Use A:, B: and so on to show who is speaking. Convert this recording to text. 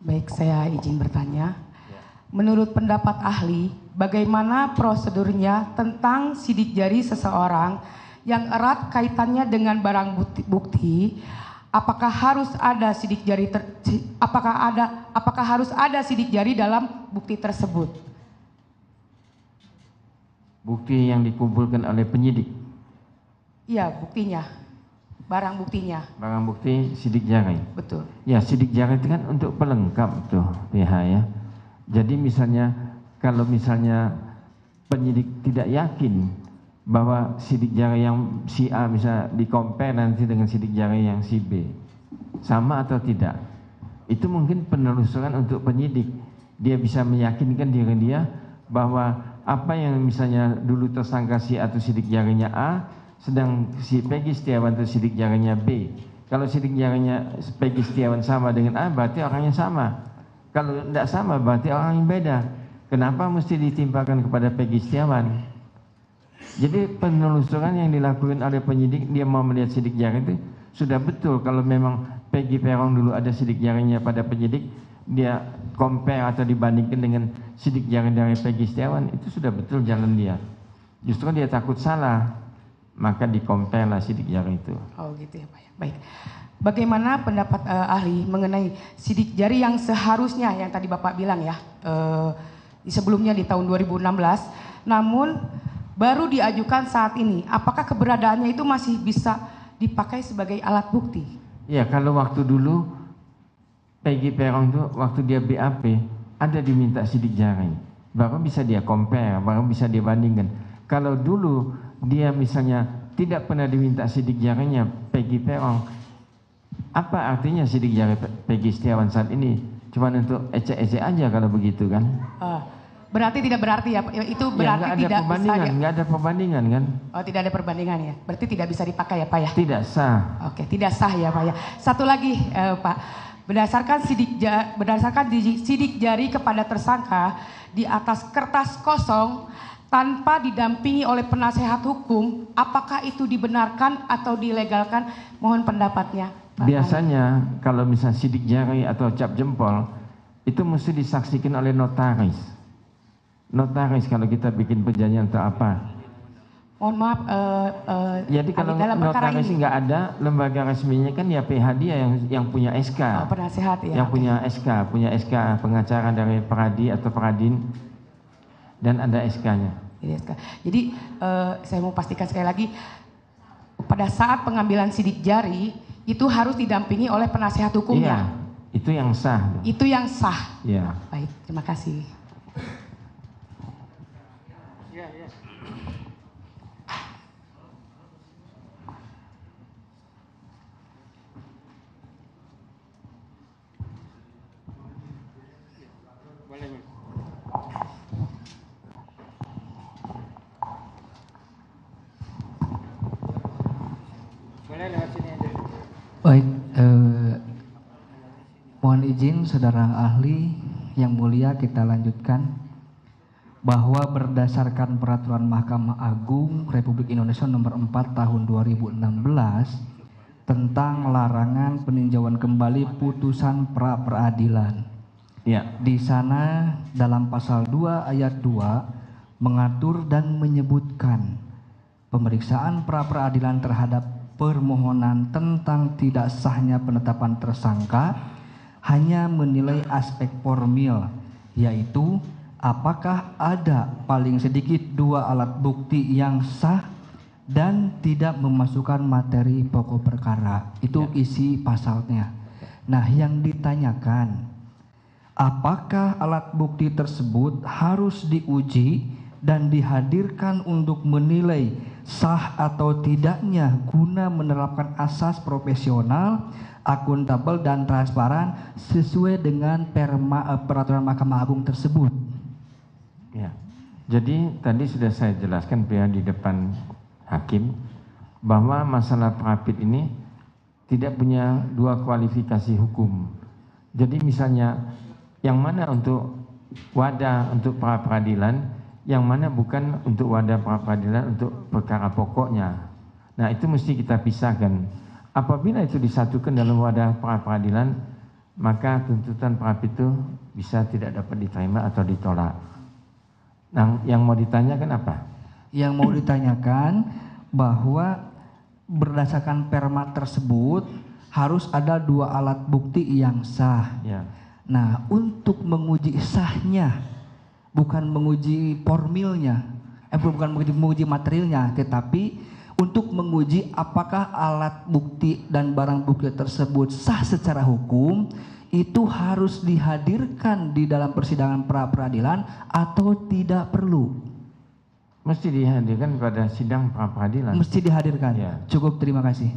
A: Baik, saya izin bertanya. Menurut pendapat ahli, bagaimana prosedurnya tentang sidik jari seseorang yang erat kaitannya dengan barang bukti? Apakah harus ada sidik jari apakah harus ada sidik jari dalam bukti tersebut?
B: Bukti yang dikumpulkan oleh penyidik.
A: Iya, buktinya. Barang buktinya.
B: Barang bukti sidik jari.
A: Betul.
B: Ya, sidik jari itu kan untuk pelengkap tuh PH ya. Jadi misalnya kalau misalnya penyidik tidak yakin bahwa sidik jari yang si A bisa di-compare nanti dengan sidik jari yang si B sama atau tidak, itu mungkin penelusuran untuk penyidik. Dia bisa meyakinkan diri dia bahwa apa yang misalnya dulu tersangka si A atau sidik jarinya A, sedang si Peggy Setiawan itu sidik jarinya B. Kalau sidik jarinya Peggy Setiawan sama dengan A, berarti orangnya sama. Kalau tidak sama, berarti orang yang beda. Kenapa mesti ditimpakan kepada Peggy Setiawan? Jadi penelusuran yang dilakukan oleh penyidik, dia mau melihat sidik jari itu sudah betul. Kalau memang Peggy Peron dulu ada sidik jarinya pada penyidik, dia compare atau dibandingkan dengan sidik jari dari Peggy Setiawan, itu sudah betul jalan dia. Justru dia takut salah, maka di-compare lah sidik jari itu.
A: Oh gitu ya Pak ya. Baik. Bagaimana pendapat ahli mengenai sidik jari yang seharusnya yang tadi Bapak bilang ya, sebelumnya di tahun 2016, namun baru diajukan saat ini. Apakah keberadaannya itu masih bisa dipakai sebagai alat bukti?
B: Ya, kalau waktu dulu Peggy Peron itu waktu dia BAP ada diminta sidik jari, baru bisa dia compare, baru bisa dia bandingkan. Kalau dulu dia misalnya tidak pernah diminta sidik jarinya Peggy Peron, apa artinya sidik jari Peggy Setiawan saat ini? Cuma untuk ecek-ecek aja kalau begitu kan?
A: Berarti tidak berarti ya, itu berarti
B: ya,
A: tidak bisa ya?
B: Nggak ada perbandingan kan?
A: Oh, tidak ada perbandingan ya? Berarti tidak bisa dipakai ya Pak ya?
B: Tidak sah.
A: Oke, tidak sah ya Pak ya. Satu lagi Pak, berdasarkan sidik jari kepada tersangka di atas kertas kosong tanpa didampingi oleh penasehat hukum, apakah itu dibenarkan atau dilegalkan? Mohon pendapatnya Pak.
B: Biasanya kalau misalnya sidik jari atau cap jempol itu mesti disaksikan oleh notaris. Notaris kalau kita bikin perjanjian atau apa.
A: Mohon maaf,
B: jadi kalau notaris nggak ada, lembaga resminya kan ya PH dia yang punya SK.
A: Penasehat ya.
B: Yang punya SK pengacara dari Peradi atau Peradin, dan ada SK-nya.
A: Jadi saya mau pastikan sekali lagi, pada saat pengambilan sidik jari itu harus didampingi oleh penasehat hukumnya.
B: Iya, itu yang sah.
A: Itu yang sah.
B: Iya.
A: Baik, terima kasih.
C: Baik, mohon izin saudara ahli yang mulia, kita lanjutkan bahwa berdasarkan peraturan Mahkamah Agung Republik Indonesia nomor 4 tahun 2016 tentang larangan peninjauan kembali putusan pra peradilan.
B: Ya.
C: Di sana dalam pasal 2 ayat 2 mengatur dan menyebutkan pemeriksaan pra peradilan terhadap permohonan tentang tidak sahnya penetapan tersangka hanya menilai aspek formil, yaitu apakah ada paling sedikit 2 alat bukti yang sah dan tidak memasukkan materi pokok perkara. Itu isi pasalnya. Nah, yang ditanyakan, apakah alat bukti tersebut harus diuji dan dihadirkan untuk menilai sah atau tidaknya guna menerapkan asas profesional, akuntabel dan transparan sesuai dengan peraturan Mahkamah Agung tersebut.
B: Ya. Jadi tadi sudah saya jelaskan di depan hakim bahwa masalah prapit ini tidak punya 2 kualifikasi hukum. Jadi misalnya yang mana untuk wadah untuk pra peradilan, yang mana bukan untuk wadah pra peradilan untuk perkara pokoknya. Nah, itu mesti kita pisahkan. Apabila itu disatukan dalam wadah pra peradilan, maka tuntutan pra itu bisa tidak dapat diterima atau ditolak. Nah, yang mau ditanyakan apa?
C: Yang mau ditanyakan bahwa berdasarkan perma tersebut harus ada 2 alat bukti yang sah.
B: Ya.
C: Nah, untuk menguji sahnya, bukan menguji formilnya, bukan menguji materialnya, tetapi untuk menguji apakah alat bukti dan barang bukti tersebut sah secara hukum, itu harus dihadirkan di dalam persidangan pra-peradilan atau tidak perlu?
B: Mesti dihadirkan pada sidang pra peradilan.
C: Mesti dihadirkan.
B: Ya.
C: Cukup, terima kasih.